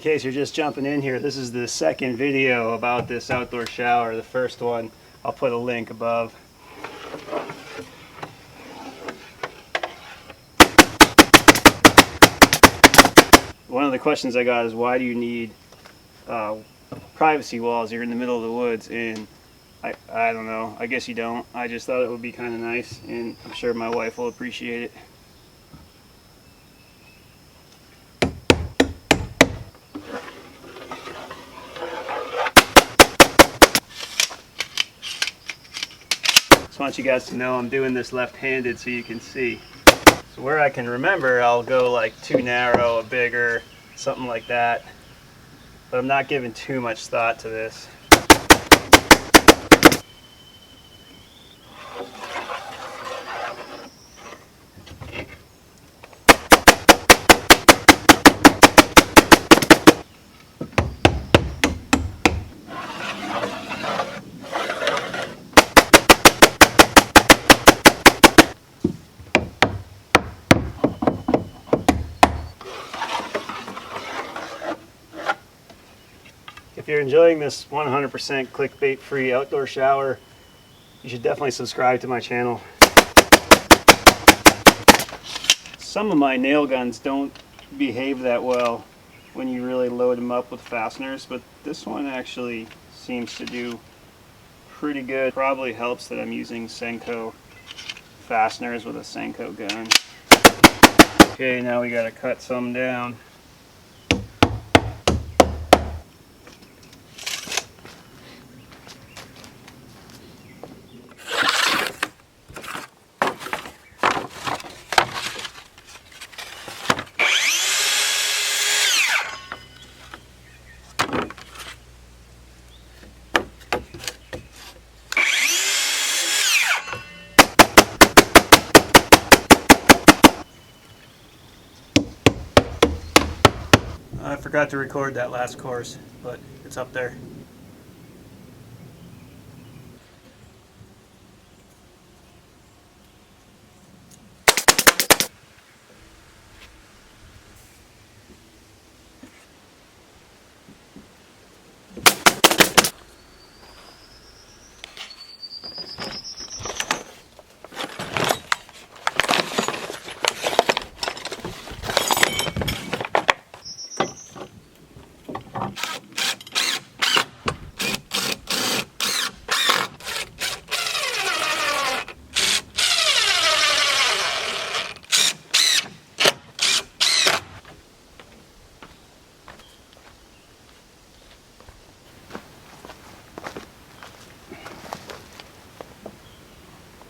case you're just jumping in here, this is the second video about this outdoor shower. The first one, I'll put a link above. One of the questions I got is, why do you need privacy walls? You're in the middle of the woods, and I don't know. I guess you don't. I just thought it would be kind of nice, and I'm sure my wife will appreciate it. Just want you guys to know I'm doing this left-handed so you can see. So where I can remember, I'll go like too narrow, a bigger, something like that. But I'm not giving too much thought to this. If you're enjoying this 100% clickbait free outdoor shower, you should definitely subscribe to my channel. Some of my nail guns don't behave that well when you really load them up with fasteners, but this one actually seems to do pretty good. Probably helps that I'm using Senko fasteners with a Senko gun. Okay, now we gotta cut some down. I forgot to record that last course, but it's up there.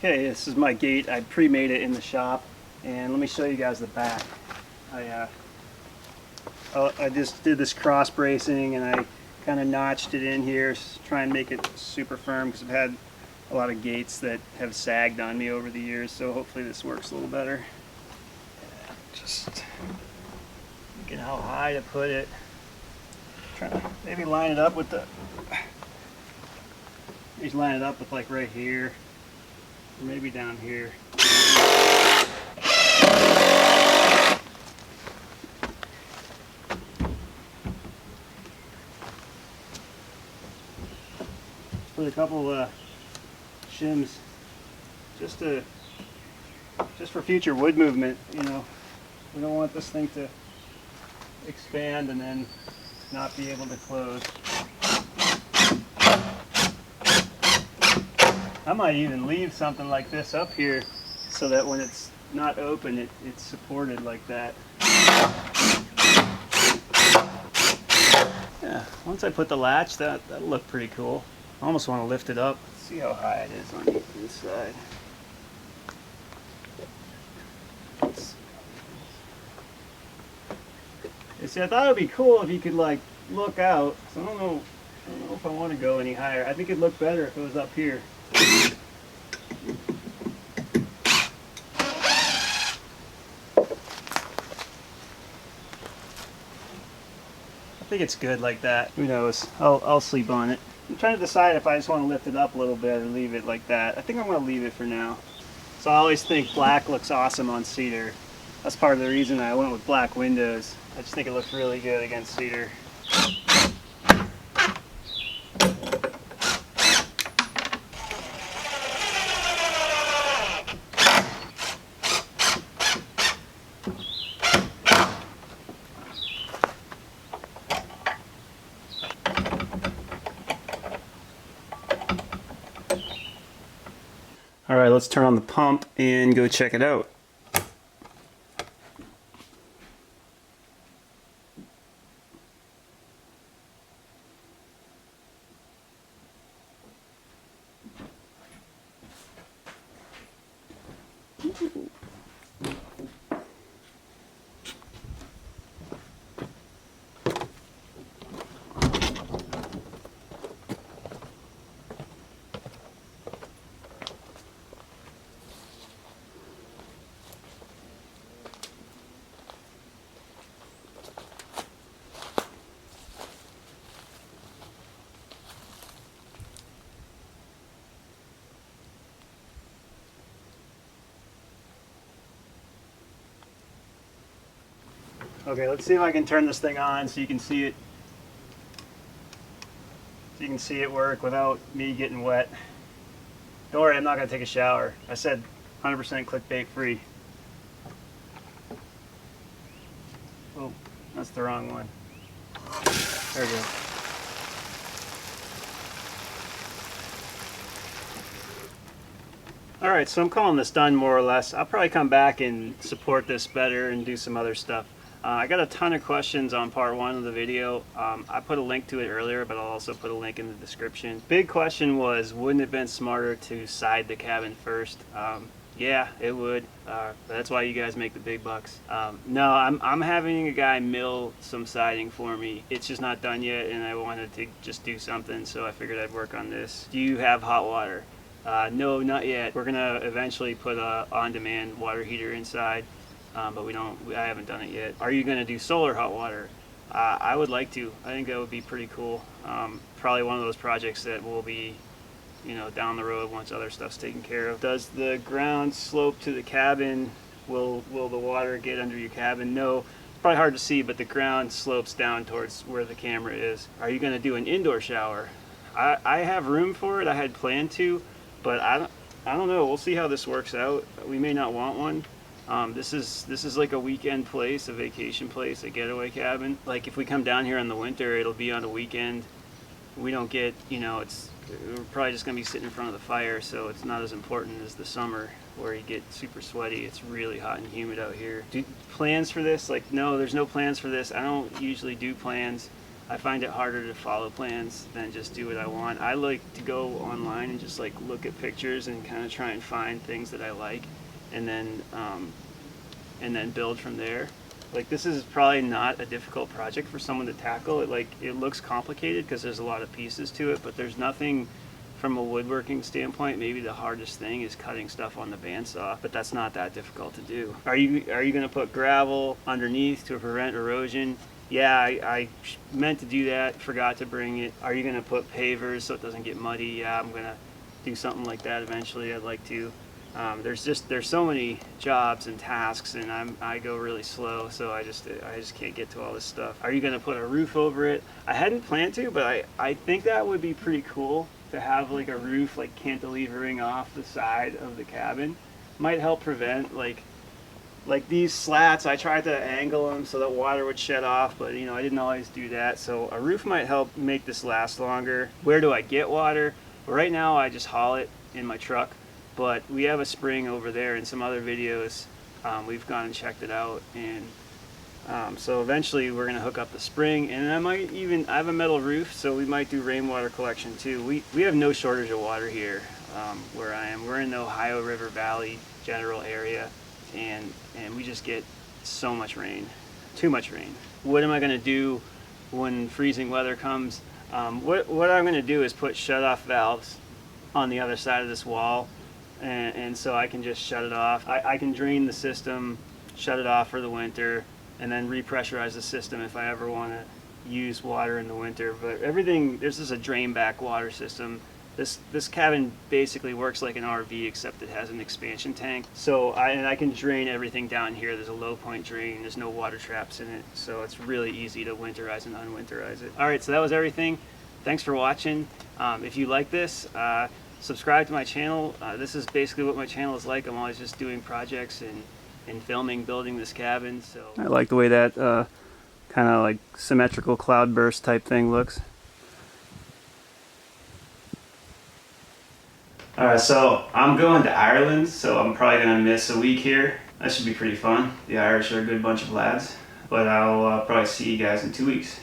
Okay, this is my gate. I pre-made it in the shop, and let me show you guys the back. I just did this cross bracing, and I kind of notched it in here, try and make it super firm, because I've had a lot of gates that have sagged on me over the years, so hopefully this works a little better. Just thinking how high to put it. Trying to maybe line it up with like right here. Maybe down here. Put a couple shims just for future wood movement. You know, we don't want this thing to expand and then not be able to close. I might even leave something like this up here so that when it's not open, it's supported like that. Yeah, once I put the latch, that'll look pretty cool. I almost want to lift it up. See how high it is on the inside. You see, I thought it would be cool if you could like look out. So I don't know if I want to go any higher. I think it'd look better if it was up here. I think it's good like that. Who knows? I'll sleep on it. I'm trying to decide if I just want to lift it up a little bit or leave it like that. I think I'm going to leave it for now. So I always think black looks awesome on cedar. That's part of the reason I went with black windows. I just think it looks really good against cedar. let's turn on the pump and go check it out. Okay, let's see if I can turn this thing on so you can see it. So you can see it work without me getting wet. Don't worry, I'm not going to take a shower. I said 100% clickbait free. Oh, that's the wrong one. There we go. Alright, so I'm calling this done more or less. I'll probably come back and support this better and do some other stuff. I got a ton of questions on part 1 of the video. I put a link to it earlier, but I'll also put a link in the description. Big question was, wouldn't it have been smarter to side the cabin first? Yeah, it would. That's why you guys make the big bucks. No, I'm having a guy mill some siding for me. It's just not done yet, and I wanted to just do something, so I figured I'd work on this. Do you have hot water? No, not yet. We're gonna eventually put a on-demand water heater inside. But I haven't done it yet. Are you going to do solar hot water? I would like to. I think that would be pretty cool. Probably one of those projects that will be, down the road once other stuff's taken care of. Does the ground slope to the cabin? Will the water get under your cabin? No. Probably hard to see, but the ground slopes down towards where the camera is. Are you going to do an indoor shower? I have room for it. I had planned to, but I don't know. We'll see how this works out. We may not want one. This is like a weekend place, a vacation place, a getaway cabin. Like if we come down here in the winter, it'll be on a weekend. We don't get, we're probably just gonna be sitting in front of the fire, so it's not as important as the summer where you get super sweaty. It's really hot and humid out here. Plans for this? Like, no, there's no plans for this. I don't usually do plans. I find it harder to follow plans than just do what I want. I like to go online and just like look at pictures and kind of try and find things that I like. And then build from there. Like, this is probably not a difficult project for someone to tackle. It looks complicated because there's a lot of pieces to it, but there's nothing from a woodworking standpoint. Maybe the hardest thing is cutting stuff on the bandsaw, but that's not that difficult to do. Are you going to put gravel underneath to prevent erosion? Yeah, I meant to do that, forgot to bring it. Are you going to put pavers so it doesn't get muddy? Yeah, I'm going to do something like that eventually. I'd like to. There's so many jobs and tasks, and I go really slow, so I just can't get to all this stuff. Are you going to put a roof over it? I hadn't planned to, but I think that would be pretty cool to have like a roof like cantilevering off the side of the cabin. Might help prevent like these slats. I tried to angle them so that water would shed off, but I didn't always do that. So a roof might help make this last longer. Where do I get water? Well, right now I just haul it in my truck. But we have a spring over there. In some other videos we've gone and checked it out, and so eventually we're going to hook up the spring, and I have a metal roof, so we might do rainwater collection too. We have no shortage of water here where I am. We're in the Ohio River Valley general area, and we just get so much rain, too much rain. What am I going to do when freezing weather comes? What I'm going to do is put shutoff valves on the other side of this wall. And so I can just shut it off. I can drain the system, shut it off for the winter, and then repressurize the system if I ever want to use water in the winter. But this is a drain back water system. This cabin basically works like an RV, except it has an expansion tank. So I can drain everything down here. There's a low point drain. There's no water traps in it. So it's really easy to winterize and unwinterize it. All right, so that was everything. Thanks for watching. If you like this, subscribe to my channel. This is basically what my channel is like. I'm always just doing projects and filming, building this cabin. So I like the way that kind of like symmetrical cloudburst type thing looks. Alright, so I'm going to Ireland, so I'm probably going to miss a week here. That should be pretty fun. The Irish are a good bunch of lads. But I'll probably see you guys in 2 weeks.